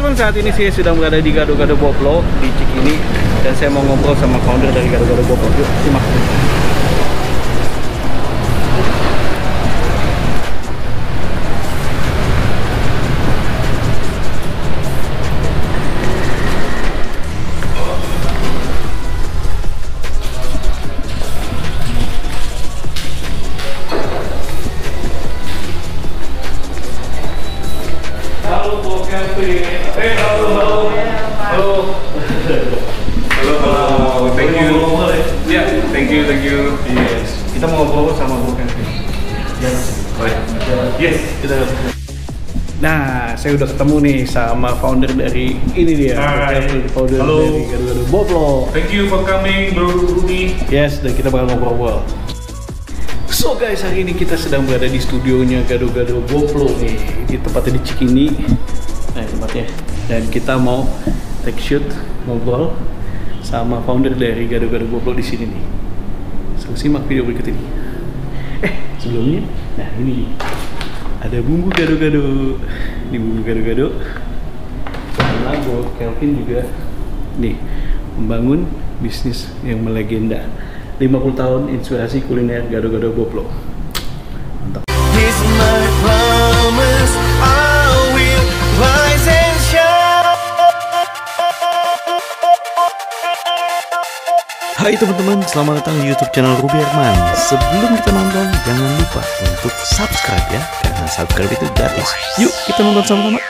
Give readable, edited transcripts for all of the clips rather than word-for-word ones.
teman-teman, saat ini saya sedang berada di Gado-Gado Boplo di Cikini dan saya mau ngobrol sama founder dari Gado-Gado Boplo. Yuk, simak. Thank you. Yes. Kita mau ngobrol sama Bro Kelvin. Yes. Nah, saya udah ketemu nih sama founder dari ini dia, Bro Kelvin, founder dari Gado-Gado Boplo. Thank you for coming, Bro Rudy. Yes, dan kita bakal ngobrol. So guys, hari ini kita sedang berada di studionya Gado-Gado Boplo nih, di tempatnya di Cikini. Nah, tempatnya. Dan kita mau take shoot, ngobrol sama founder dari Gado-Gado Boplo di sini nih. So, simak video berikut ini. Sebelumnya, nah ini ada bumbu gado-gado. Ini bumbu gado-gado. Karena Bro Kelvin juga nih membangun bisnis yang melegenda. 50 tahun inspirasi kuliner Gado-Gado Boplo. Mantap. Hai teman-teman, selamat datang di YouTube channel Ruby Herman. Sebelum kita nonton, jangan lupa untuk subscribe ya, karena subscribe itu gratis. Yuk kita nonton sama-sama.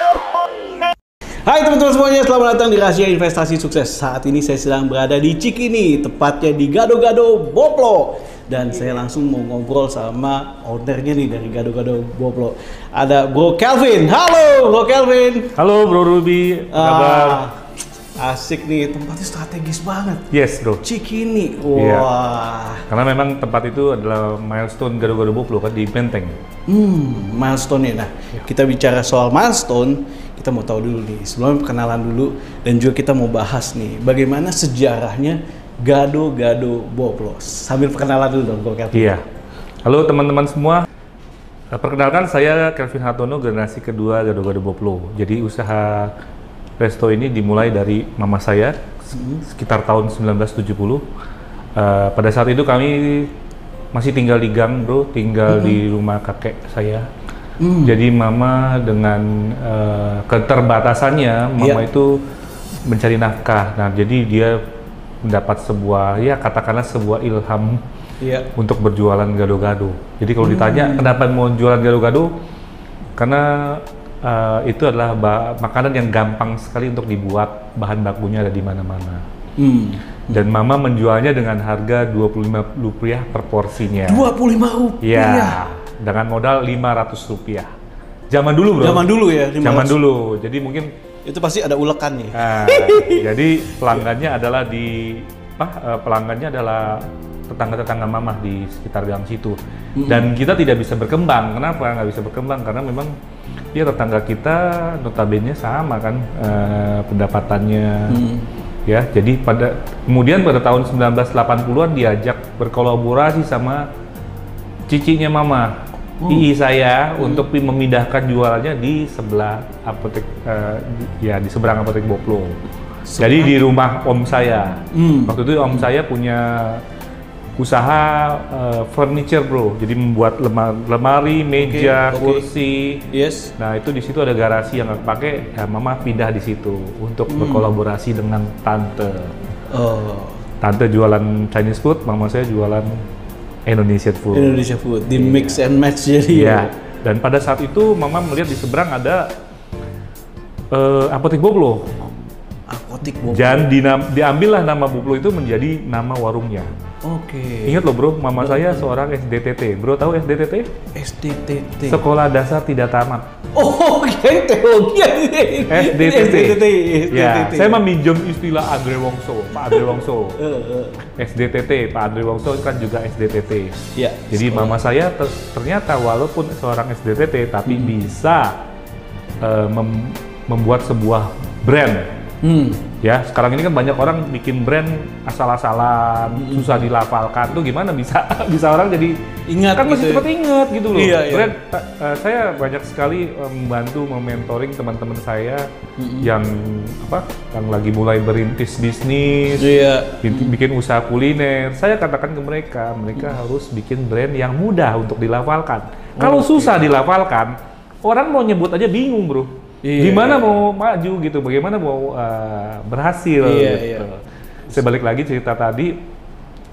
Hai teman-teman semuanya, selamat datang di Rahasia Investasi Sukses. Saat ini saya sedang berada di Cikini, tepatnya di Gado-Gado Boplo. Dan saya langsung mau ngobrol sama ownernya nih dari Gado-Gado Boplo. Ada Bro Kelvin. Halo Bro Kelvin. Halo Bro Ruby, apa kabar? Asik nih, tempatnya strategis banget. Yes bro. Cikini, wah. Iya. Karena memang tempat itu adalah milestone Gado-Gado Boplo kan di Menteng. Milestone ya. Nah, kita bicara soal milestone, kita mau tahu dulu nih. Sebelumnya perkenalan dulu dan juga kita mau bahas nih bagaimana sejarahnya Gado-Gado Boplo. Sambil perkenalan dulu dong, Bro Kelvin. Iya. Halo teman-teman semua. Perkenalkan saya Kelvin Hartono, generasi kedua Gado-Gado Boplo. Jadi usaha resto ini dimulai dari mama saya sekitar tahun 1970. Pada saat itu kami masih tinggal di gang, bro, tinggal di rumah kakek saya. Jadi mama dengan keterbatasannya, mama itu mencari nafkah. Nah, jadi dia mendapat sebuah, ya katakanlah sebuah ilham untuk berjualan gado-gado. Jadi kalau ditanya kenapa mau jualan gado-gado, karena itu adalah makanan yang gampang sekali untuk dibuat, bahan bakunya ada di mana-mana. Dan mama menjualnya dengan harga Rp25 per porsinya. Rp25? Ya, dengan modal Rp500. Zaman dulu bro. Zaman dulu ya? 500. Zaman dulu, jadi mungkin itu pasti ada ulekan nih. Jadi pelanggannya adalah pelanggannya adalah tetangga-tetangga mama di sekitar gang situ. Dan kita tidak bisa berkembang. Kenapa nggak bisa berkembang? Karena memang ya tetangga kita notabene sama kan pendapatannya. Ya, jadi kemudian pada tahun 1980-an diajak berkolaborasi sama cicinya mama, ii saya, untuk memindahkan jualannya di sebelah apotek, di seberang apotek Boplo. Jadi di rumah om saya. Waktu itu om saya punya usaha furniture bro, jadi membuat lemari, meja, kursi. Yes. Nah itu di situ ada garasi yang nggak pakai, ya mama pindah di situ untuk berkolaborasi dengan tante. Tante jualan Chinese food, mama saya jualan Indonesian food. Indonesia food, di mix and match jadi. Iya. Dan pada saat itu mama melihat di seberang ada apotek Boplo. Apotek Boplo. Dan diambillah nama Boplo itu menjadi nama warungnya. Oke. Ingat loh bro, mama saya seorang SDTT. Bro tahu SDTT? SDTT. Sekolah Dasar Tidak Tamat. Oh, teologi. SDTT. Ya, saya meminjam istilah Andre Wongso, Pak Andre Wongso. SDTT, Pak Andre Wongso kan juga SDTT. Ya. Jadi mama saya ternyata walaupun seorang SDTT tapi bisa membuat sebuah brand. Ya, sekarang ini kan banyak orang bikin brand asal-asalan, susah dilafalkan. Tuh gimana bisa bisa orang jadi Ingat kan gitu masih ya. cepat ingat gitu loh. Iya, iya. Brand, saya banyak sekali membantu mementoring teman-teman saya yang yang lagi mulai berintis bisnis, Iya. bikin usaha kuliner. Saya katakan ke mereka harus bikin brand yang mudah untuk dilafalkan. Kalau susah dilafalkan, orang mau nyebut aja bingung, bro. Iya, Gimana mau maju gitu, bagaimana mau berhasil gitu. Saya balik lagi cerita tadi,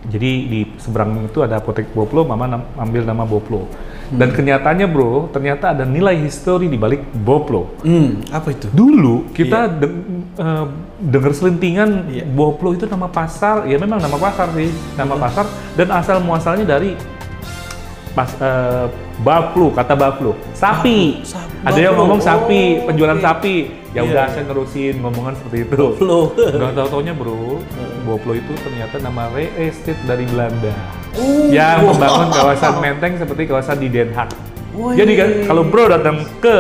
jadi di seberang itu ada apotek Boplo, mama ambil nama Boplo. Dan kenyataannya bro, ternyata ada nilai histori di balik Boplo. Apa itu? Dulu kita dengar selentingan Boplo itu nama pasar, ya memang nama pasar sih, nama pasar, dan asal muasalnya dari Baplo, kata Baplo, sapi. Ada yang ngomong sapi, penjualan sapi. Ya udah saya nerusin ngomongan seperti itu. Boplo. Nggak tahu-taunya bro, Boplo itu ternyata nama real estate dari Belanda. Yang membangun kawasan Menteng seperti kawasan di Den Haag. Jadi kan kalau bro datang ke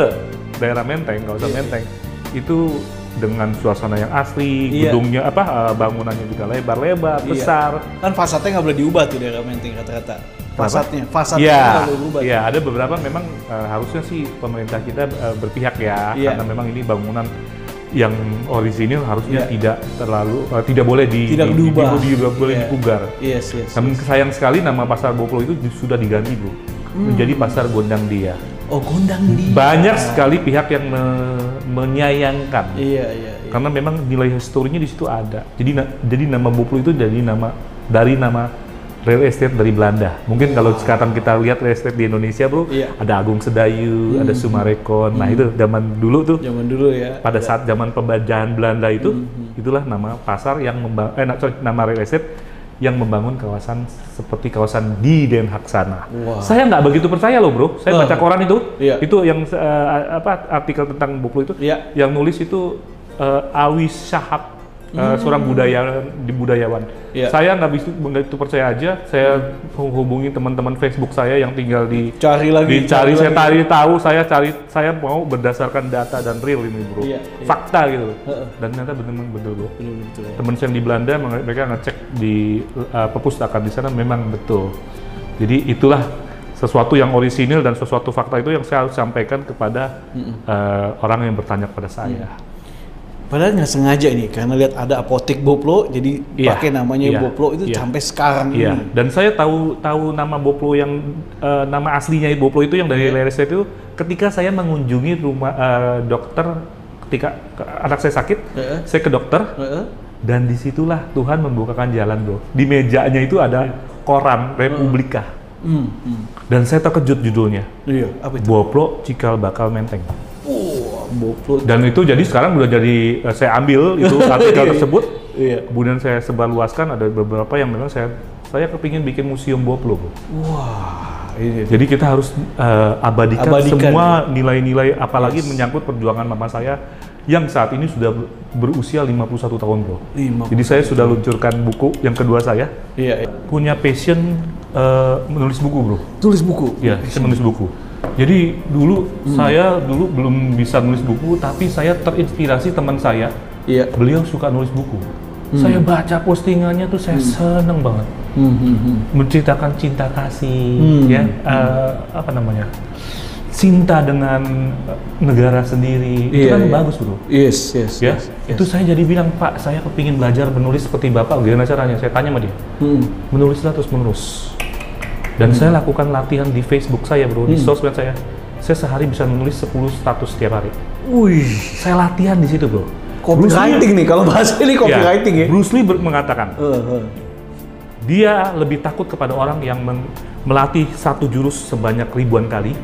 daerah Menteng, kawasan Menteng, itu dengan suasana yang asli, gedungnya bangunannya juga lebar-lebar, besar. Kan fasadnya nggak boleh diubah tuh daerah Menteng rata-rata. Fasadnya ya, nggak boleh diubah. Ya, ada beberapa memang harusnya sih pemerintah kita berpihak ya, karena memang ini bangunan yang orisinil harusnya tidak terlalu tidak boleh diubah, boleh dipugar. Namun sayang sekali nama pasar Boplo itu sudah diganti bro, menjadi pasar Gondang Dia. Oh, Gondang Dia. Banyak sekali pihak yang menyayangkan. Iya. Karena memang nilai historinya di situ ada. Jadi nama Boplo itu dari nama real estate dari Belanda. Mungkin kalau sekarang kita lihat real estate di Indonesia bro, ada Agung Sedayu, ada Sumarekon. Nah itu zaman dulu tuh. Zaman dulu ya. Pada saat zaman penjajahan Belanda itu, itulah nama pasar yang nama real estate yang membangun kawasan seperti kawasan di Den Haag sana. Saya nggak begitu percaya loh bro. Saya baca koran itu, itu yang artikel tentang Boplo itu, yang nulis itu Awi Shahab. Seorang budayawan. Saya nggak begitu percaya aja. Saya hubungi teman-teman Facebook saya yang tinggal dicari, saya mau berdasarkan data dan real ini bro, fakta gitu. Dan ternyata benar bro. Teman saya yang di Belanda mereka ngecek di perpustakaan di sana memang betul. Jadi itulah sesuatu yang orisinil dan sesuatu fakta itu yang saya harus sampaikan kepada orang yang bertanya kepada saya. Padahal nggak sengaja nih, karena lihat ada apotek Boplo, jadi pakai namanya Boplo itu sampai sekarang ini. Dan saya tahu nama Boplo yang nama aslinya Boplo itu yang dari real estate itu ketika saya mengunjungi rumah dokter ketika anak saya sakit, saya ke dokter dan disitulah Tuhan membukakan jalan bro. Di mejanya itu ada koran Republika dan saya terkejut judulnya. Apa itu? Boplo Cikal Bakal Menteng. Boplo. Dan itu jadi sekarang udah jadi saya ambil itu artikel tersebut, kemudian saya sebarluaskan. Ada beberapa yang memang saya kepingin bikin museum Boplo. Wah, jadi kita harus abadikan semua nilai-nilai, apalagi menyangkut perjuangan mama saya yang saat ini sudah berusia 51 tahun bro. Jadi saya sudah luncurkan buku yang kedua saya. Punya passion menulis buku bro. Tulis buku? Iya, saya menulis buku. Jadi dulu saya belum bisa nulis buku, tapi saya terinspirasi teman saya. Beliau suka nulis buku. Saya baca postingannya tuh saya seneng banget. Menceritakan cinta kasih, cinta dengan negara sendiri. Itu kan bagus bro. Itu saya jadi bilang, Pak, saya kepingin belajar menulis seperti Bapak. Gimana caranya? Saya tanya sama dia. Menulislah terus menerus. Dan saya lakukan latihan di Facebook saya bro, di sosmed saya. Saya sehari bisa menulis 10 status setiap hari. Saya latihan di situ bro. Copywriting nih, kalau bahasa ini copywriting ya. Bruce Lee mengatakan, dia lebih takut kepada orang yang melatih satu jurus sebanyak ribuan kali,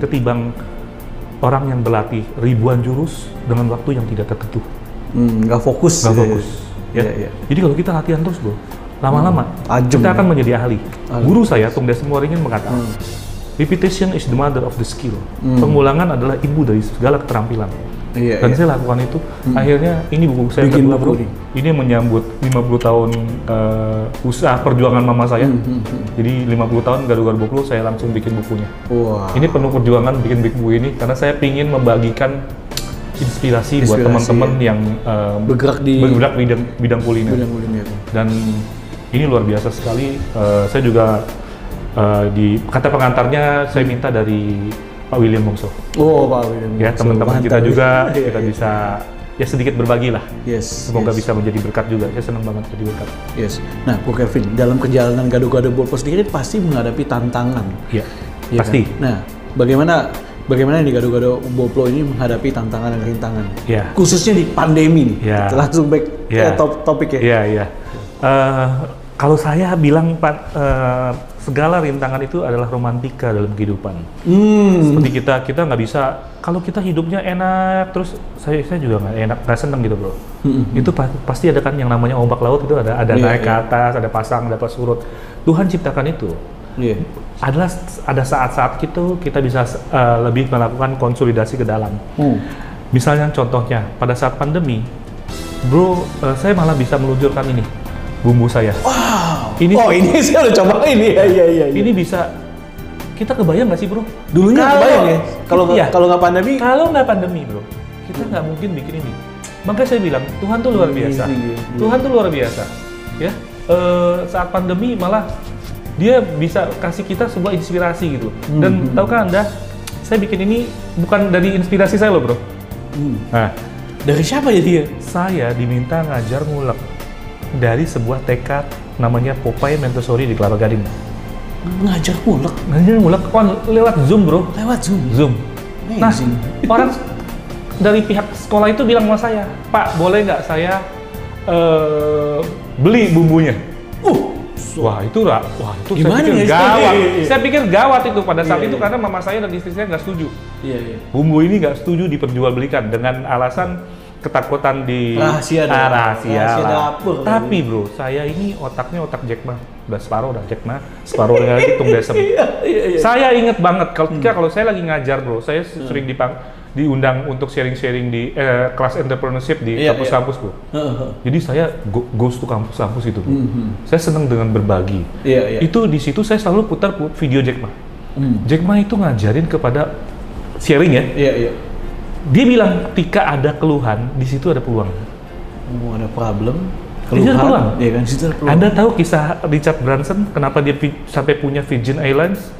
ketimbang orang yang berlatih ribuan jurus dengan waktu yang tidak tertentu. Nggak fokus. Jadi kalau kita latihan terus bro, lama-lama kita akan menjadi ahli. Guru saya, Tung Desem Waringin mengatakan, repetition is the mother of the skill. Pengulangan adalah ibu dari segala keterampilan. Dan saya lakukan itu. Akhirnya ini buku saya kedua bro. Ini menyambut 50 tahun usaha perjuangan mama saya. Jadi 50 tahun Gado-Gado Boplo saya langsung bikin bukunya. Ini penuh perjuangan bikin buku ini karena saya ingin membagikan inspirasi buat Inspirasi, teman-teman ya. yang Bergerak di bidang kuliner. bidang kuliner. Dan ini luar biasa sekali. Saya juga di kata pengantarnya saya minta dari Pak William Wongso. Oh, Pak William. Ya, teman-teman kita Mantap. juga Iya, kita iya. bisa ya sedikit berbagi lah. Yes. Semoga yes. bisa menjadi berkat juga. Saya senang banget jadi berkat. Yes. Nah, Bu Kevin, dalam perjalanan Gado-Gado Bowl sendiri pasti menghadapi tantangan. Iya, Iya pasti. kan? Nah, bagaimana di Gado-Gado Bowl ini menghadapi tantangan dan rintangan? Iya. Khususnya di pandemi nih. Iya. Kita langsung back Iya. ke topik ya. Iya, iya. Kalau saya bilang segala rintangan itu adalah romantika dalam kehidupan. Seperti kita nggak bisa, kalau kita hidupnya enak terus saya juga nggak seneng gitu bro. Itu pasti ada kan yang namanya ombak laut itu ada Iya, naik ke iya. atas, ada pasang, ada surut. Tuhan ciptakan itu. Iya. Ada saat-saat kita bisa lebih melakukan konsolidasi ke dalam. Misalnya contohnya pada saat pandemi, bro, saya malah bisa meluncurkan ini bumbu saya. Wow. Ini saya udah cobain nih. Iya. ini bisa, kita kebayang nggak sih bro? Dulunya kebayang ya. Iya. Kalau nggak pandemi, Kalau nggak pandemi bro, kita nggak mungkin bikin ini. Makanya saya bilang Tuhan tuh luar biasa. Tuhan tuh luar biasa. Ya, saat pandemi malah Dia bisa kasih kita sebuah inspirasi gitu. Dan tahukah Anda, saya bikin ini bukan dari inspirasi saya loh bro. Nah, dari siapa ya dia? saya diminta ngajar ngulek dari sebuah TK namanya Popeye Montessori di Kelapa Gading. Ngajar ngulek Ngajar ngulek lewat Zoom bro. lewat Zoom. Zoom. Nah, Amazing. orang dari pihak sekolah itu bilang sama saya, Pak, boleh nggak saya beli bumbunya? Wah itu Gimana saya pikir ya? gawat. Iya. Saya pikir gawat itu pada saat Iya, itu iya. karena mama saya dan istri saya nggak setuju. Iya. Bumbu ini nggak setuju diperjualbelikan dengan alasan ketakutan di Rahasia dong. rahasia Rahasia lah. dapur. Tapi bro, saya ini otaknya otak Jack Ma. Udah separuh dah Jack Ma, separuh dengan hitung desem. Iya. Saya inget banget kalau saya lagi ngajar bro, saya sering diundang untuk sharing-sharing di kelas entrepreneurship di Iya, kampus-kampus bro. Jadi saya goes to kampus-kampus itu bro. Saya senang dengan berbagi. Iya. Itu di situ saya selalu putar video Jack Ma. Jack Ma itu ngajarin kepada sharing ya. Iya. Dia bilang ketika ada keluhan, di situ ada peluang. Mau ada problem, Di situ ada peluang. Iya kan, di situ ada peluang. Anda tahu kisah Richard Branson kenapa dia sampai punya Virgin Airlines?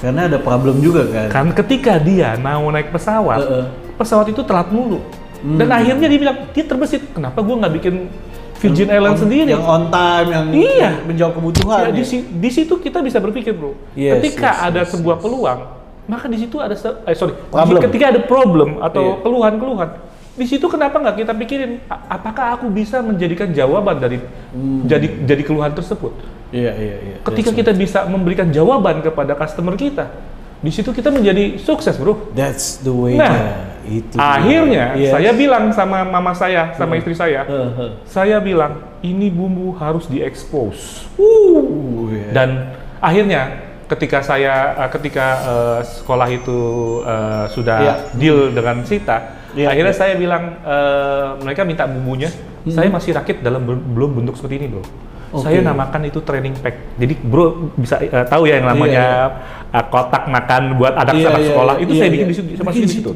Karena ada problem juga kan. Kan ketika dia mau naik pesawat, pesawat itu telat mulu. Dan akhirnya dia bilang, dia terbesit, kenapa gue nggak bikin Virgin Airlines sendiri? Yang on time, yang Iya. menjawab kebutuhan. Ya, di situ kita bisa berpikir bro, Yes, ketika yes, ada yes, sebuah yes. peluang, maka di situ ada Problem. ketika ada problem atau Iya. keluhan-keluhan, di situ kenapa nggak kita pikirin apakah aku bisa menjadikan jawaban dari jadi keluhan tersebut? Iya. Ketika kita bisa memberikan jawaban kepada customer kita, di situ kita menjadi sukses bro. That's the way. Nah, itu akhirnya dia. Yes. saya bilang sama mama saya, sama istri saya bilang ini bumbu harus diekspos. Yeah. Dan akhirnya ketika sekolah itu sudah deal dengan Sita, akhirnya saya bilang mereka minta bumbunya, saya masih rakit dalam belum bentuk seperti ini bro. Saya namakan itu training pack. Jadi bro bisa tahu ya yang namanya kotak makan buat anak-anak sekolah itu saya bikin di situ, saya masukin di situ.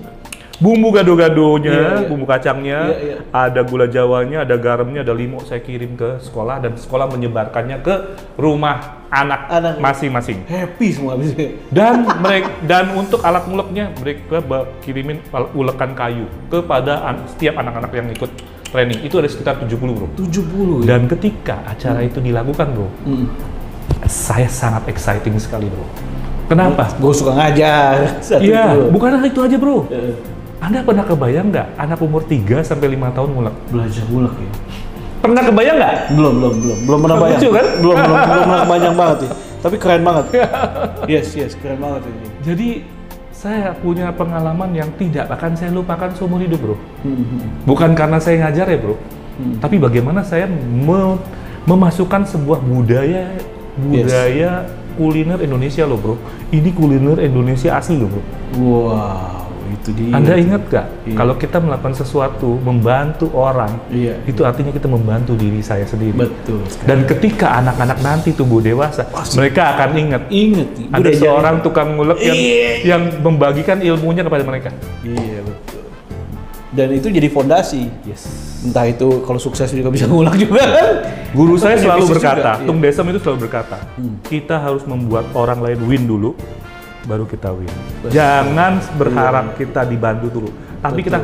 Bumbu gado-gadonya, bumbu kacangnya, ada gula jawanya, ada garamnya, ada limo, saya kirim ke sekolah dan sekolah menyebarkannya ke rumah anak masing-masing. Happy semua habis itu. Dan untuk alat nguleknya mereka kirimin ulekan kayu kepada setiap anak-anak yang ikut training. Itu ada sekitar 70 bro. 70 ya? Dan ketika acara itu dilakukan bro, saya sangat exciting sekali bro. Kenapa? Gue suka ngajar. Iya, bukan itu aja bro. Anda pernah kebayang nggak anak umur 3 sampai 5 tahun ngulek? Belajar ngulek ya? Pernah kebayang nggak? Belum pernah bayang. Lucu kan? Belum pernah kebayang banget ya. Tapi keren banget. Yes, keren banget ini. Jadi saya punya pengalaman yang tidak akan saya lupakan seumur hidup bro. Bukan karena saya ngajar ya bro, tapi bagaimana saya memasukkan sebuah budaya kuliner Indonesia loh bro. Ini kuliner Indonesia asli loh bro. Wow, itu dia. Anda ingat gak? Kalau kita melakukan sesuatu, membantu orang, itu artinya kita membantu diri saya sendiri. Betul sekali. Dan ketika anak-anak nanti tumbuh dewasa, mereka akan ingat ada seorang tukang ngulek yang membagikan ilmunya kepada mereka. Iya betul. Dan itu jadi fondasi. Yes. Entah itu kalau sukses juga bisa ngulang juga kan. Guru saya Punya selalu bisnis berkata, juga, Tung Desem itu selalu berkata, kita harus membuat orang lain win dulu, baru kita win. Jangan berharap kita dibantu dulu, tapi kita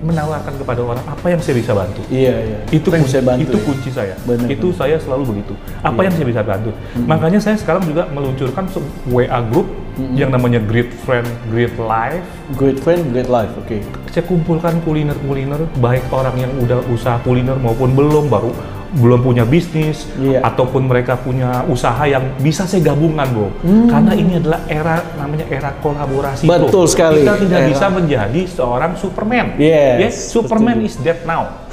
menawarkan kepada orang apa yang saya bisa bantu. Iya. Itu Apa yang saya bantu, itu ya? kunci saya. Benar, Itu saya selalu begitu. Apa yang saya bisa bantu. Makanya saya sekarang juga meluncurkan WA group yang namanya Great Friend, Great Life. Great friend, great life. Oke. Saya kumpulkan kuliner-kuliner, baik orang yang udah usaha kuliner maupun belum punya bisnis, ataupun mereka punya usaha yang bisa saya gabungkan, bro. Karena ini adalah namanya era kolaborasi. Betul bro. sekali. Kita tidak bisa menjadi seorang Superman. Yes, Superman betul. is dead now.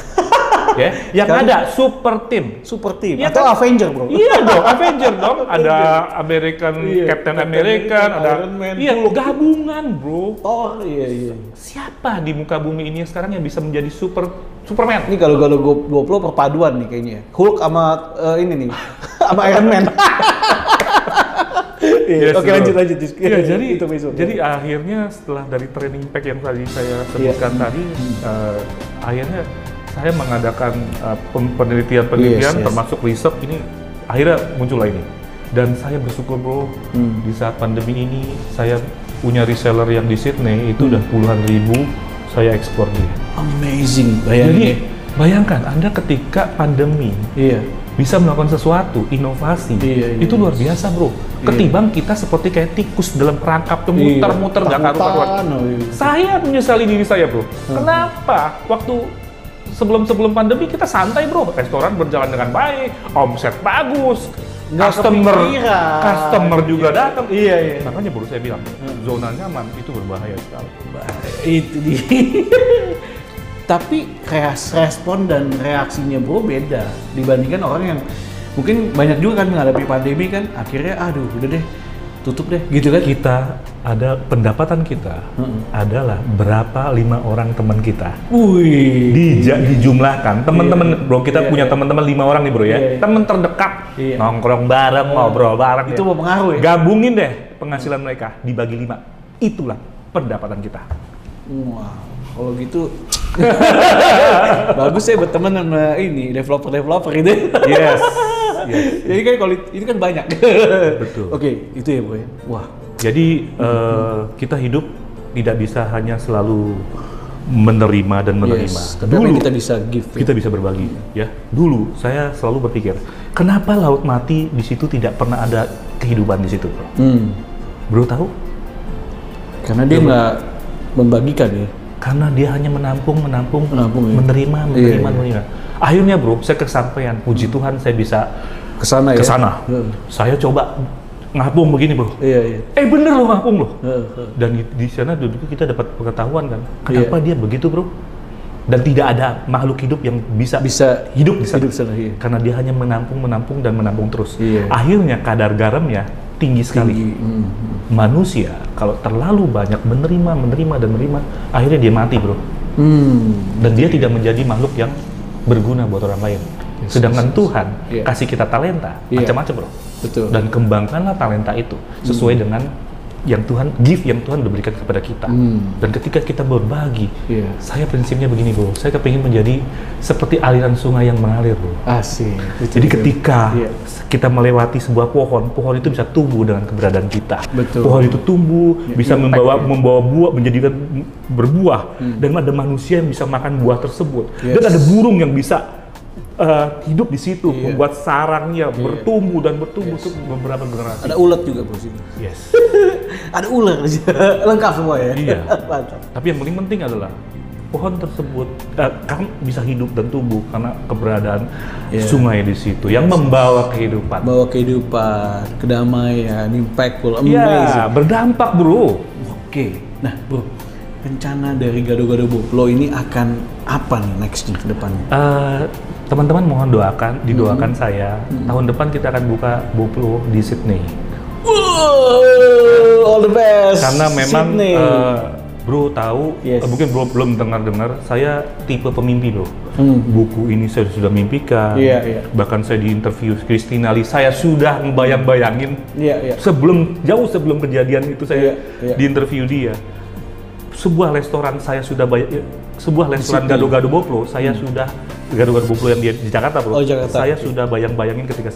Yang ada super team. Super team Iya atau kan? Avenger, bro. Iya dong, Avenger dong. Ada American Captain American, ada Iron Man. iya gabungan, bro. Oh, iya. Siapa di muka bumi ini sekarang yang bisa menjadi Superman? Ini kalau GoPro perpaduan nih kayaknya. Hulk sama ini nih. Sama Iron Man. Yes, Oke, bro. lanjut. Ya, jadi ya. akhirnya setelah dari training pack yang tadi saya sebutkan tadi, akhirnya saya mengadakan penelitian Yes. termasuk riset ini akhirnya muncullah ini. Dan saya bersyukur, bro, di saat pandemi ini saya punya reseller yang di Sydney itu udah puluhan ribu saya ekspor dia. Amazing, Jadi bayangin. bayangkan Anda ketika pandemi Iya. bisa melakukan sesuatu, inovasi, Iya. itu luar biasa, bro. Ketimbang kita seperti kayak tikus dalam perangkap tuh muter-muter nggak karuan. Saya menyesali diri saya, bro. Kenapa? Waktu sebelum pandemi kita santai, bro. Restoran berjalan dengan baik, omset bagus, customer juga datang. Iya. Makanya baru saya bilang, zona nyaman itu berbahaya sekali. Itu dia. Tapi respon dan reaksinya bro beda dibandingkan orang yang mungkin banyak juga kan menghadapi pandemi kan akhirnya aduh udah deh tutup deh gitu kan. Kita ada pendapatan kita adalah berapa 5 orang teman kita. Wih. Dijumlahkan teman-teman bro, kita punya teman-teman 5 orang nih bro ya. Teman terdekat, nongkrong bareng, ngobrol bareng. Itu mempengaruhi. Gabungin deh penghasilan mereka dibagi 5. Itulah pendapatan kita. Wah, kalau gitu bagus ya berteman sama ini developer gitu. Yes. Jadi kan kalau itu kan banyak. Betul. Oke, itu ya bro. Wah. Jadi kita hidup tidak bisa hanya selalu menerima dan menerima. Yes, tapi dulu kita bisa give. Kita bisa berbagi, ya. Dulu saya selalu berpikir, kenapa laut mati di situ tidak pernah ada kehidupan di situ, bro? Bro tahu? Karena dia nggak membagikan ya. Karena dia hanya menampung, ya. menerima. Akhirnya bro, saya kesampaian. Puji Tuhan saya bisa kesana ya. Saya coba ngapung begini bro. Iya. Bener loh ngapung loh. Dan di sana dulu kita dapat pengetahuan kan. Kenapa dia begitu bro? Dan tidak ada makhluk hidup yang bisa hidup di sana. Iya. Karena dia hanya menampung dan menampung terus. Iya. Akhirnya kadar garamnya tinggi sekali. Manusia kalau terlalu banyak menerima, akhirnya dia mati bro. Dan dia tidak menjadi makhluk yang berguna buat orang lain. Sedangkan Tuhan kasih kita talenta macam-macam bro. Betul. Dan kembangkanlah talenta itu sesuai dengan yang Tuhan udah berikan kepada kita. Dan ketika kita berbagi, saya prinsipnya begini bro, saya kepingin menjadi seperti aliran sungai yang mengalir bro. Asik. Jadi ketika kita melewati sebuah pohon itu bisa tumbuh dengan keberadaan kita. Betul. Pohon itu tumbuh, bisa membawa buah, menjadikan berbuah, dan ada manusia yang bisa makan buah tersebut. Dan ada burung yang bisa hidup di situ, membuat sarangnya bertumbuh untuk beberapa generasi. Ada ulat juga bro sini. Yes. Ada ular lengkap semua ya. Iya. Mantap. Tapi yang paling penting adalah pohon tersebut kan bisa hidup dan tumbuh karena keberadaan sungai di situ yang membawa kehidupan. Bawa kehidupan, kedamaian, impactful, amazing. Iya, berdampak bro. Oke. Nah bro, rencana dari Gado-Gado Boplo ini akan apa nih nextnya ke depannya? Teman-teman mohon didoakan saya. Tahun depan kita akan buka Boplo di Sydney. All the best. Karena memang Sydney. bro tahu, mungkin bro belum dengar, saya tipe pemimpi bro. Buku ini saya sudah mimpikan. Bahkan saya di interview Christina Lee, saya sudah membayang-bayangin. Jauh sebelum kejadian itu saya di interview dia. Sebuah restoran saya sudah sebuah restoran City. gado-gado Boplo, saya sudah gado-gado Boplo yang di Jakarta, Bro. Oh, Jakarta. Saya sudah bayang-bayangin ketika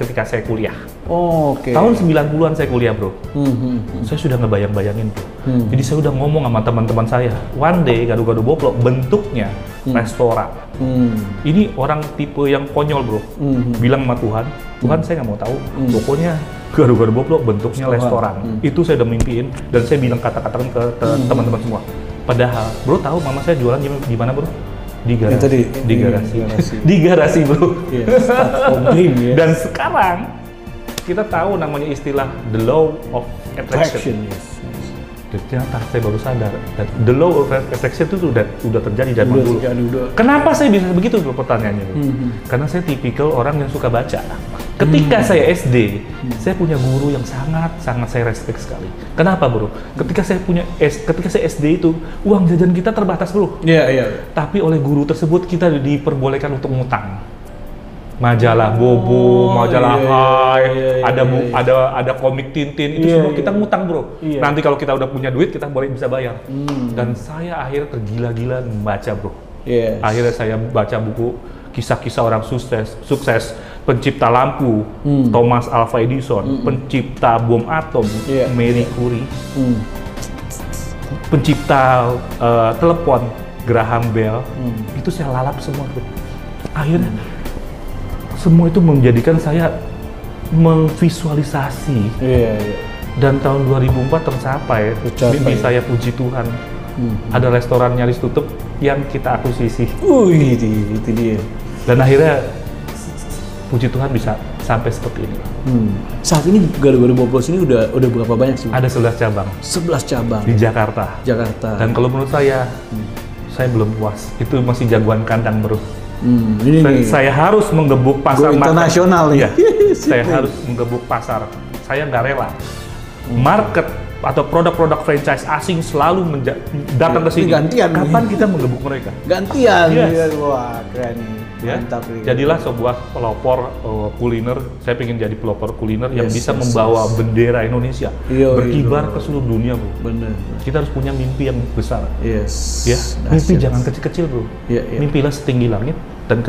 ketika saya kuliah. Oh, oke. Tahun 90-an saya kuliah, Bro. Saya sudah ngebayang-bayangin, Bro. Jadi saya udah ngomong sama teman-teman saya, one day gado-gado Boplo bentuknya restoran. Ini orang tipe yang konyol, Bro. Bilang sama Tuhan, Tuhan saya nggak mau tahu. Pokoknya gado-gado Boplo bentuknya restoran. Itu saya udah mimpiin dan saya bilang kata-kata ke teman-teman semua. Padahal, Bro tahu mama saya jualan di mana, Bro? Di garasi. Di garasi. Di garasi, Bro. Start from dream, ya. Dan sekarang kita tahu namanya istilah the law of attraction. Yes. Dan ternyata saya baru sadar that the law of attraction itu udah terjadi dari dulu. Kenapa saya bisa begitu, Bro, pertanyaannya, Bro? Karena saya tipikal orang yang suka baca. Ketika saya SD, saya punya guru yang sangat saya respect sekali. Kenapa, Bro? Ketika saya SD itu uang jajan kita terbatas, Bro. Iya. Tapi oleh guru tersebut kita diperbolehkan untuk ngutang. Majalah Bobo, majalah Hai, ada komik Tintin, itu semua kita ngutang, Bro. Nanti kalau kita udah punya duit, kita bisa bayar. Dan saya akhirnya tergila-gila membaca, Bro. Akhirnya saya baca buku kisah-kisah orang sukses, pencipta lampu, Thomas Alva Edison, pencipta bom atom, Marie Curie, pencipta telepon, Graham Bell. Itu saya lalap semua, Bro. Akhirnya semua itu menjadikan saya memvisualisasi. Dan tahun 2004 tercapai. Mimpi saya, puji Tuhan. Ada restoran nyaris tutup yang kita akuisisi. Itu dia. Dan akhirnya puji Tuhan bisa sampai seperti ini. Saat ini gado-gado Boplo ini udah berapa banyak sih? Ada 11 cabang. 11 cabang Di Jakarta. Dan kalau menurut saya belum puas. Itu masih jagoan kandang, Bro. Saya harus menggebuk pasar internasional nih. Saya harus menggebuk pasar. Saya nggak rela. Market atau produk-produk franchise asing selalu datang ke sini. Kapan kita menggebuk mereka? Gantian. Wah, keren. Mantap. Jadilah sebuah pelopor kuliner. Saya ingin jadi pelopor kuliner yang bisa membawa bendera Indonesia berkibar ke seluruh dunia, Bro. Benar. Kita harus punya mimpi yang besar. Mimpi jangan kecil-kecil, Bro. Mimpilah setinggi langit dan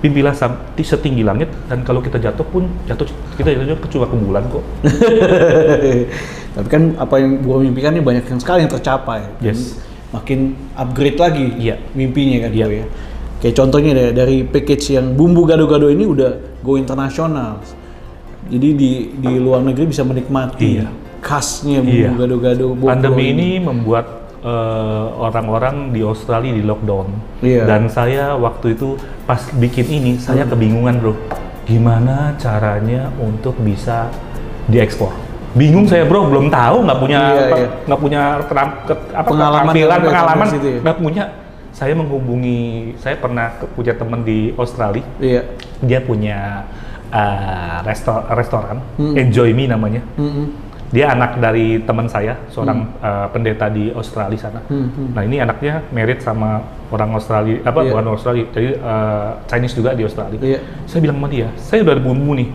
mimpilah setinggi langit, dan kalau kita jatuh kita jatuh cuma ke bulan kok. Tapi kan apa yang gua mimpikan ini banyak yang sekali yang tercapai. Makin upgrade lagi mimpinya kan, Bro, ya. Kayak contohnya dari package yang bumbu gado-gado ini udah go internasional. Jadi di luar negeri bisa menikmati khasnya bumbu gado-gado. Pandemi ini membuat orang-orang di Australia di lockdown. Dan saya waktu itu pas bikin ini saya kebingungan, Bro. Gimana caranya untuk bisa diekspor? Bingung saya, Bro, belum tahu, nggak punya pengalaman, nggak punya. Saya pernah punya teman di Australia. Dia punya restoran, Enjoy Me namanya. Dia anak dari teman saya, seorang pendeta di Australia sana. Nah, ini anaknya married sama orang Australia, bukan Australia, jadi Chinese juga di Australia. Saya bilang sama dia, saya udah ada bumbu nih.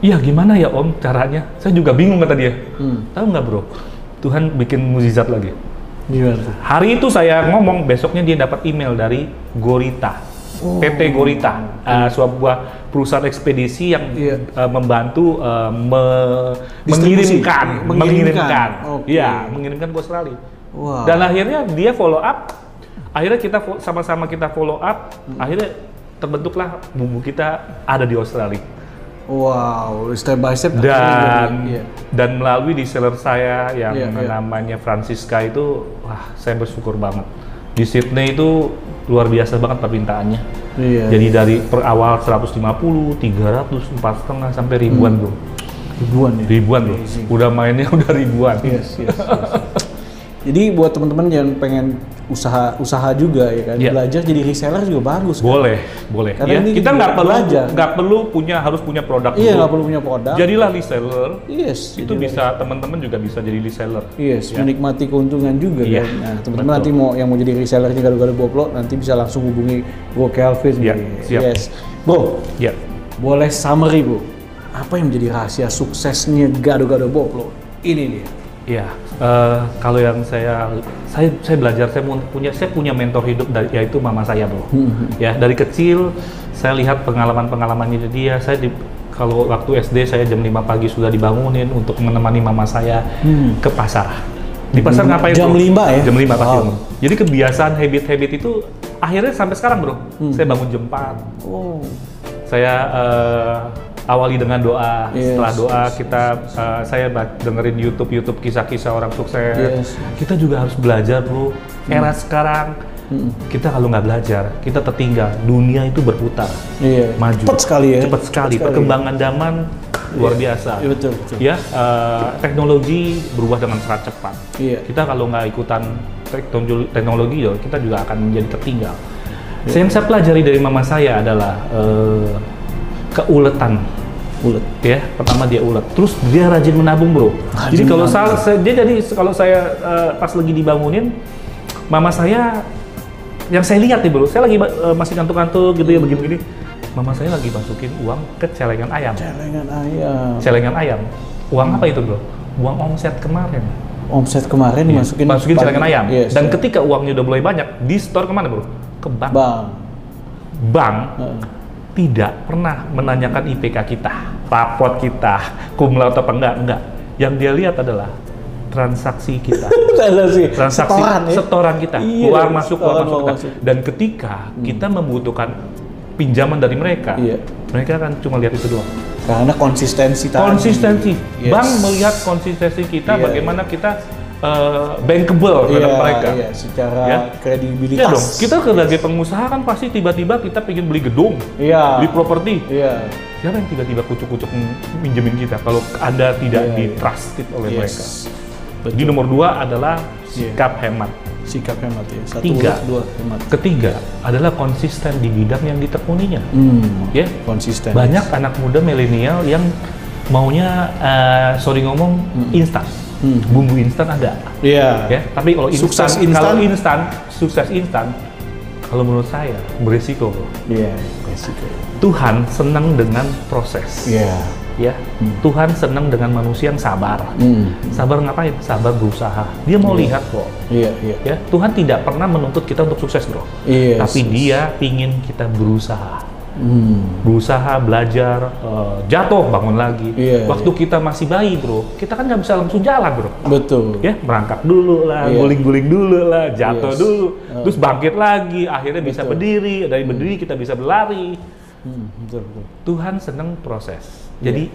Iya, gimana ya, Om, caranya? Saya juga bingung, kata dia. Tahu nggak, Bro? Tuhan bikin mukjizat lagi. Hari itu saya ngomong, besoknya dia dapat email dari Gorita, PT Gorita, sebuah perusahaan ekspedisi yang membantu mengirimkan ke Australia. Dan akhirnya dia follow up, akhirnya kita sama-sama follow up, akhirnya terbentuklah bumbu kita ada di Australia. Wow, step by step. Dan melalui reseller saya yang namanya Francisca itu, wah, saya bersyukur banget. Di Sydney itu luar biasa banget permintaannya. Jadi dari per awal 150, 300, 4,5 sampai ribuan, Bro. Ribuan, Bro. Udah mainnya udah ribuan. Jadi buat teman-teman yang pengen usaha juga ya kan, belajar jadi reseller juga bagus. Boleh. Karena kita nggak perlu harus punya produk. Nggak perlu punya produk. Jadilah reseller. Itu bisa teman-teman juga bisa jadi reseller. Menikmati keuntungan juga kan. Nah, teman-teman nanti yang mau jadi reseller di gado-gado Boplo nanti bisa langsung hubungi Bro Kelvin. Bro. Boleh summary, Bro. Apa yang menjadi rahasia suksesnya gado-gado Boplo? Ini dia. Ya, kalau yang saya belajar, saya punya mentor hidup yaitu mama saya, bro. Ya, dari kecil saya lihat pengalamannya dia. Kalau waktu SD saya jam 5 pagi sudah dibangunin untuk menemani mama saya ke pasar. Di pasar ngapain? Jam bro? 5 ya? Jam 5 pasti. Wow. Jadi kebiasaan habit itu akhirnya sampai sekarang, bro. Saya bangun jam 4. Oh. Saya awali dengan doa. Yes. Setelah doa saya dengerin YouTube kisah-kisah orang sukses. Yes. Kita juga harus belajar, bro. Era sekarang kita kalau nggak belajar, kita tertinggal. Dunia itu berputar, maju. Cepat sekali ya. Cepat sekali. Perkembangan zaman luar biasa. Iya, betul. Ya, teknologi berubah dengan sangat cepat. Iya. Kita kalau nggak ikutan teknologi, kita juga akan menjadi tertinggal. Yang saya pelajari dari mama saya adalah keuletan. Ulet. Ya, pertama dia ulet. Terus dia rajin menabung, bro. Jadi kalau saya pas lagi dibangunin, mama saya yang saya lihat nih, bro, saya lagi masih ngantuk-ngantuk gitu ya, begini-begini. Mama saya lagi masukin uang ke celengan ayam. Celengan ayam. Uang apa itu, bro? Uang omset kemarin. Omset kemarin masukin celengan ayam. Yes, dan ketika uangnya udah mulai banyak, di store kemana, bro? Ke bank. Bank tidak pernah menanyakan IPK kita, raport kita, cum laude apa enggak. Yang dia lihat adalah transaksi kita. Transaksi setoran kita. Iya, keluar masuk kita. Dan ketika kita membutuhkan pinjaman dari mereka, mereka akan cuma lihat itu doang. Karena konsistensi tadi. Yes. Bank melihat konsistensi kita, bagaimana kita bankable terhadap mereka. Iya, secara kredibilitas. Ya dong, kita sebagai pengusaha kan pasti tiba-tiba kita pengen beli gedung, beli properti. Siapa yang tiba-tiba kucuk-kucuk minjemin kita kalau Anda tidak di-trusted oleh mereka? Jadi nomor 2 adalah sikap hemat. Sikap hemat ya. Dua hemat. Ketiga adalah konsisten di bidang yang ditekuninya. Ya, konsisten. Banyak anak muda milenial yang maunya instan. Bumbu instan ada. Iya. Ya, tapi kalau sukses instan, kalau menurut saya berisiko, bro. Iya, berisiko. Tuhan senang dengan proses. Iya. Ya, Tuhan senang dengan manusia yang sabar. Sabar ngapain? Sabar berusaha. Dia mau lihat kok. Iya. Ya, Tuhan tidak pernah menuntut kita untuk sukses, bro. Iya. Tapi Dia ingin kita berusaha. Berusaha, belajar, jatuh, bangun lagi. Waktu kita masih bayi, bro, kita kan nggak bisa langsung jalan, bro. Betul. Ya, merangkak dulu lah, guling-guling dulu lah, jatuh dulu, terus bangkit lagi, akhirnya bisa berdiri. Dari berdiri kita bisa berlari. Betul. Tuhan senang proses. Jadi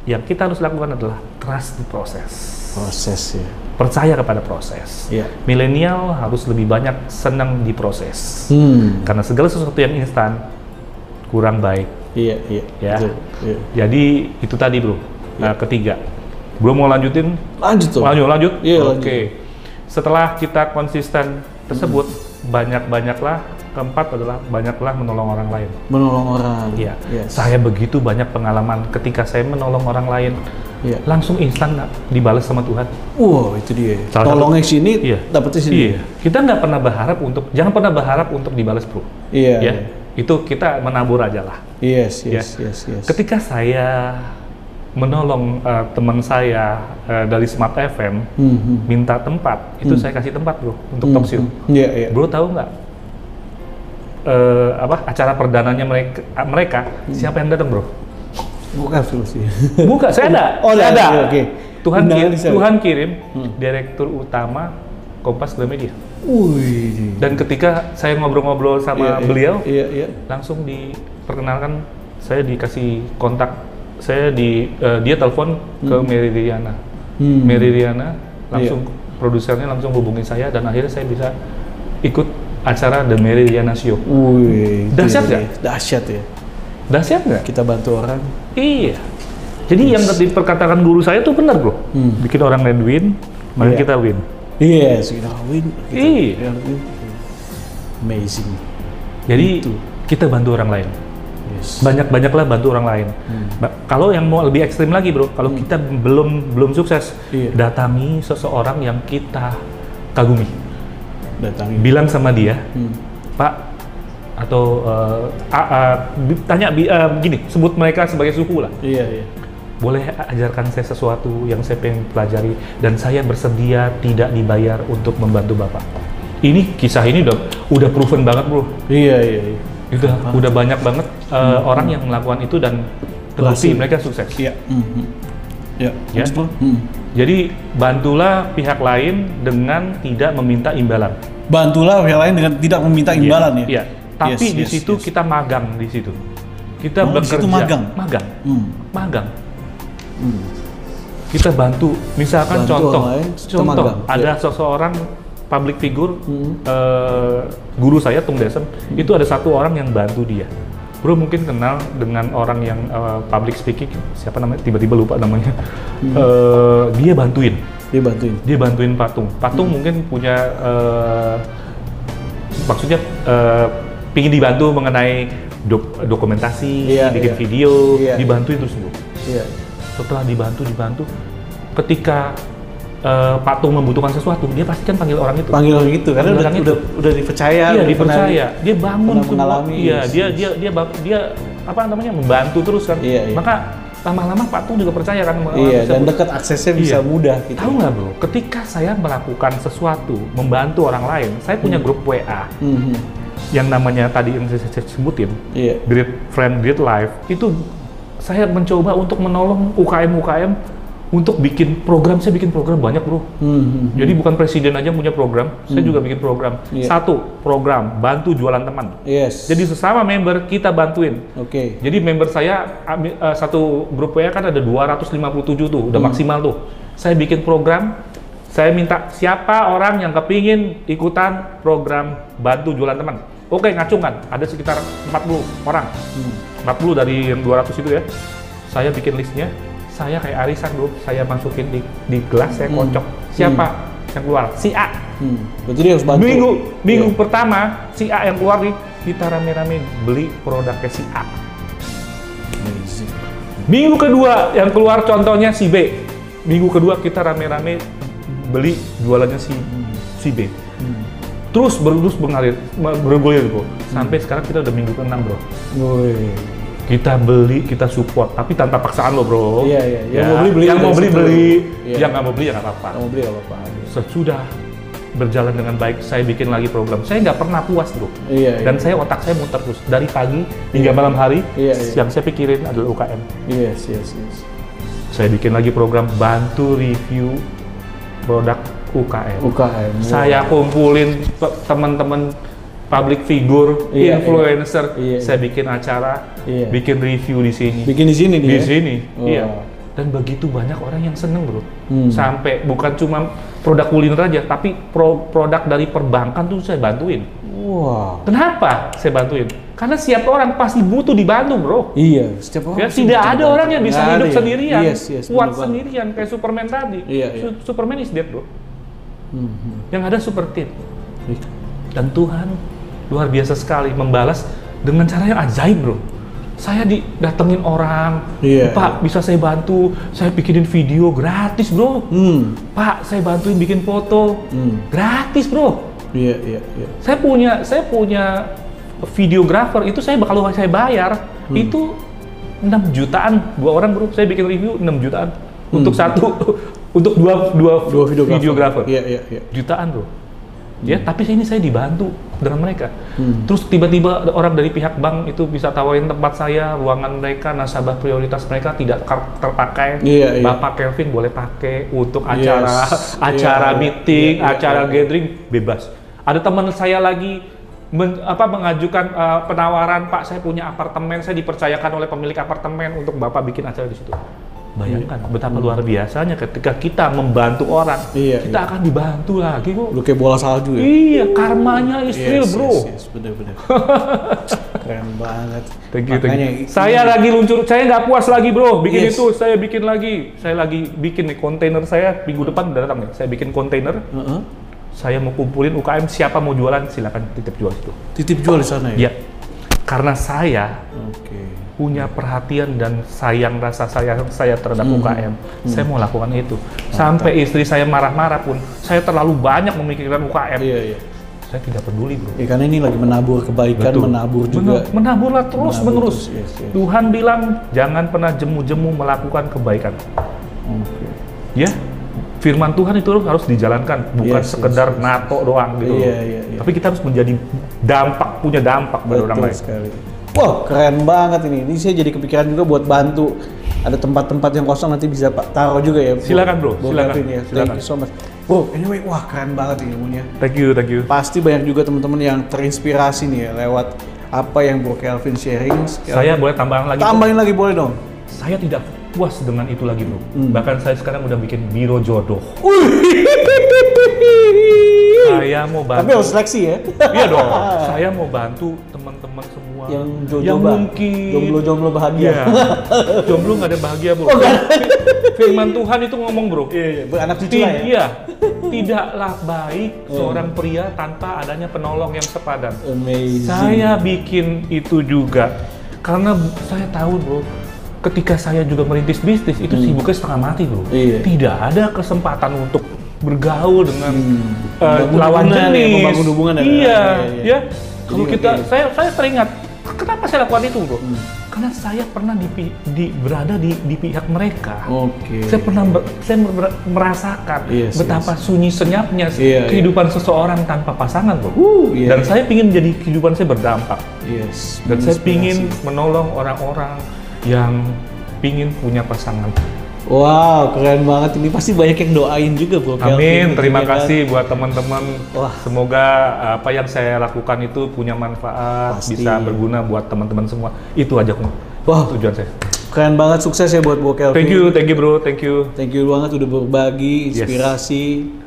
yang kita harus lakukan adalah trust di proses. Proses ya. Percaya kepada proses. Milenial harus lebih banyak senang di proses. Karena segala sesuatu yang instan kurang baik. Iya. Ya. Betul. Iya. Jadi itu tadi, bro. Nah, ketiga. Bro mau lanjutin? Lanjut tuh. Lanjut? Iya, Oke. Setelah kita konsisten tersebut, keempat adalah banyaklah menolong orang lain. Menolong orang. Iya. Yes. Saya begitu banyak pengalaman ketika saya menolong orang lain. Langsung instan dibalas sama Tuhan. Wow, itu dia. Tolongnya sini, dapetnya sini. Iya. Kita jangan pernah berharap untuk dibalas, bro. Iya. Itu kita menabur aja lah. Yes. Ketika saya menolong teman saya dari Smart FM, minta tempat, itu saya kasih tempat, bro, untuk talk show. Bro tahu nggak? Acara perdananya mereka siapa yang datang, bro? Bukan solusi. Bukan, saya ada. Saya ada. Oke. Tuhan kirim direktur utama Kompas Gramedia. Dan ketika saya ngobrol-ngobrol sama beliau, langsung diperkenalkan, saya dikasih kontak, dia telepon ke Mary Riana, langsung produsernya langsung hubungi saya, dan akhirnya saya bisa ikut acara The Mary Riana Show. Dahsyat nggak? Dahsyat ya. Dahsyat nggak? Kita bantu orang. Iya. Jadi yang diperkatakan guru saya tuh benar, bro. Bikin orang lain win, maka kita win. Yes, kita win. Iya. Amazing. Jadi kita bantu orang lain. Banyak-banyaklah bantu orang lain. Kalau yang mau lebih ekstrim lagi, bro, kalau kita belum sukses, datangi seseorang yang kita kagumi. Bilang sama dia, Pak, atau tanya gini, sebut mereka sebagai suku lah. boleh ajarkan saya sesuatu yang saya pengen pelajari dan saya bersedia tidak dibayar untuk membantu Bapak. Ini kisah ini udah proven banget, bro. Iya. Udah banyak banget orang yang melakukan itu dan terbukti mereka sukses. Iya. Ya. Jadi bantulah pihak lain dengan tidak meminta imbalan. Bantulah pihak lain dengan tidak meminta imbalan ya. Iya. Tapi di situ kita magang di situ. Kita bekerja. Situ magang. Magang. Kita bantu. Misalkan contoh ada seseorang public figure, guru saya Tung Desem, itu ada satu orang yang bantu dia. Bro mungkin kenal dengan orang yang public speaking, siapa namanya? Tiba-tiba lupa namanya. Dia bantuin Patung mungkin punya maksudnya pingin dibantu mengenai dokumentasi, bikin video, dibantuin terus bro. Setelah dibantu, ketika Patung membutuhkan sesuatu, dia pasti kan panggil orang itu. Panggil orang itu karena udah dipercaya. Iya, dipercaya. Dia bangun mengalami. Iya, dia apa namanya membantu terus kan. Maka lama-lama Patung juga percaya kan. Dan dekat aksesnya bisa mudah. Gitu. Tahu nggak bro? Ketika saya melakukan sesuatu, membantu orang lain, saya punya grup WA. Yang namanya tadi yang saya sebutin, Great Friend, Great Life, itu saya mencoba untuk menolong UKM untuk bikin program. Saya bikin program banyak bro. Jadi bukan presiden aja punya program, saya juga bikin program. Satu program bantu jualan teman. Jadi sesama member kita bantuin. Jadi member saya satu grup WA kan ada 257 tuh, udah maksimal tuh. Saya bikin program. Saya minta siapa orang yang kepingin ikutan program bantu jualan teman. Oke, ngacungan, ada sekitar 40 orang. 40 dari yang 200 itu ya. Saya bikin listnya, saya kayak arisan bro, saya masukin di gelas, saya kocok. Siapa yang keluar? Si A. Berarti dia harus bantu. Minggu pertama, si A yang keluar nih, kita rame-rame beli produknya si A. Minggu kedua yang keluar contohnya si B. Minggu kedua kita rame-rame beli jualannya si B. Terus bergulir bro. Sampai sekarang kita udah minggu ke-6 bro. Kita beli, kita support, tapi tanpa paksaan loh bro. Yang mau beli, yang nggak mau beli ya nggak apa-apa. Sesudah berjalan dengan baik, saya bikin lagi program. Saya nggak pernah puas bro. Dan otak saya muter terus dari pagi hingga malam hari. Yang saya pikirin adalah UKM. Saya bikin lagi program bantu review produk UKM. Saya kumpulin teman-teman public figure, influencer. Saya bikin acara, bikin review di sini. Di sini. Dan begitu banyak orang yang seneng bro. Sampai bukan cuma produk kuliner aja, tapi produk dari perbankan tuh saya bantuin. Kenapa saya bantuin? Karena setiap orang pasti butuh dibantu bro. Setiap orang. Tidak ada orang yang bisa hidup sendirian, kuat sendirian kayak Superman tadi. Superman is dead bro. Yang ada super team. Dan Tuhan luar biasa sekali membalas dengan cara yang ajaib bro. Saya didatengin orang, Pak bisa saya bantu, saya bikinin video gratis bro. Pak saya bantuin bikin foto gratis bro. Saya punya videographer itu saya bayar itu 6 jutaan 2 orang bro. Saya bikin review 6 jutaan untuk untuk dua videographer. Jutaan bro. Tapi ini saya dibantu dengan mereka. Terus tiba-tiba orang dari pihak bank itu bisa tawarin tempat saya, ruangan mereka, nasabah prioritas mereka tidak terpakai. Bapak Kelvin boleh pakai untuk acara meeting, acara gathering bebas. Ada teman saya lagi mengajukan penawaran, Pak saya punya apartemen, saya dipercayakan oleh pemilik apartemen untuk Bapak bikin acara di situ. Bayangkan betapa luar biasanya ketika kita membantu orang, kita akan dibantu lagi kok. Lu kayak bola salju ya? Iya, karmanya is real bro. Bener-bener. Keren banget. Saya lagi saya nggak puas lagi bro, bikin itu, saya bikin lagi. Saya lagi bikin nih kontainer saya, minggu depan udah datang nih. Saya bikin kontainer, saya mau kumpulin UKM, siapa mau jualan silakan titip jual situ. Titip jual di sana ya? Iya, karena saya punya perhatian dan rasa sayang saya terhadap UKM. Saya mau lakukan itu. Sampai istri saya marah-marah pun, saya terlalu banyak memikirkan UKM. saya tidak peduli bro. Ya karena ini lagi menabur kebaikan, Betul. menabur juga. Menaburlah terus menerus. Yes. Tuhan bilang jangan pernah jemu-jemu melakukan kebaikan. Oke. Ya, firman Tuhan itu harus dijalankan, bukan sekedar nato doang gitu. Iya. Tapi kita harus menjadi punya dampak pada orang lain. Sekali. Wah, keren banget ini. Ini saya jadi kepikiran juga buat bantu. Ada tempat-tempat yang kosong nanti bisa Pak taruh juga ya. Silakan bro, silakan. Ya. Silakan. Thank you so much. Bro, anyway, wah keren banget ini ilmunya. Thank you. Pasti banyak juga teman-teman yang terinspirasi nih ya lewat apa yang Bro Kelvin sharing. Saya boleh tambahan lagi? Tambahin lagi boleh dong. Saya tidak puas dengan itu lagi bro. Bahkan saya sekarang udah bikin biro jodoh. Saya mau bantu. Tapi harus seleksi ya. Iya dong. Saya mau bantu teman-teman semua yang jodoh yang mungkin jomblo bahagia. Iya. Jomblo nggak ada bahagia bro. Firman Tuhan itu ngomong bro. Iya. Beranak cucu lah ya. Iya. Tidaklah baik seorang pria tanpa adanya penolong yang sepadan. Amazing. Saya bikin itu juga karena saya tahu bro. Ketika saya juga merintis bisnis itu sibuknya setengah mati bro. Iya. Tidak ada kesempatan untuk bergaul dengan lawan jenis. Membangun hubungan Iya. Ya. Kalau Jadi, kita, saya teringat. Kenapa saya lakukan itu bro? Karena saya pernah berada di pihak mereka. Oke. Saya pernah merasakan betapa sunyi senyapnya Iya, kehidupan seseorang tanpa pasangan bro. Iya. Dan saya ingin menjadi kehidupan saya berdampak. Yes. Dan saya ingin menolong orang-orang yang ingin punya pasangan. Wow, keren banget. Ini pasti banyak yang doain juga Bro Kelvin. Amin, terima kan? kasih buat teman-teman. Wah. Semoga apa yang saya lakukan itu punya manfaat, Pasti. bisa berguna buat teman-teman semua. Itu aja Wah. tujuan saya. Keren banget, sukses ya buat Bro Kelvin. Thank you bro, thank you. Thank you banget udah berbagi inspirasi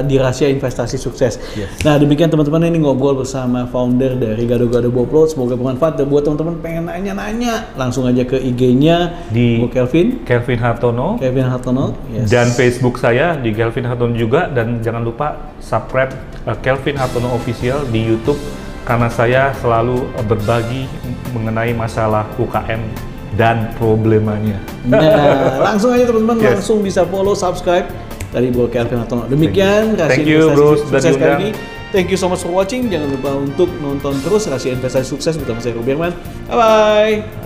di rahasia investasi sukses. Yes. Nah demikian teman-teman, ini ngobrol bersama founder dari Gado-Gado Boplo. Semoga bermanfaat. Dan buat teman-teman pengen nanya-nanya, langsung aja ke IG-nya Di Bro Kelvin Hartono. Yes. Dan Facebook saya di Kelvin Hartono juga. Dan jangan lupa subscribe Kelvin Hartono Official di YouTube. Karena saya selalu berbagi mengenai masalah UKM dan problemanya. Nah, langsung aja teman-teman, Yes. langsung bisa follow, subscribe dari Bro Kelvin Hartono. Demikian rahasia Thank you, investasi bro, sukses sudah kali diundang. ini. Thank you so much for watching. Jangan lupa untuk nonton terus rahasia investasi sukses bersama saya Ruberman. Bye bye.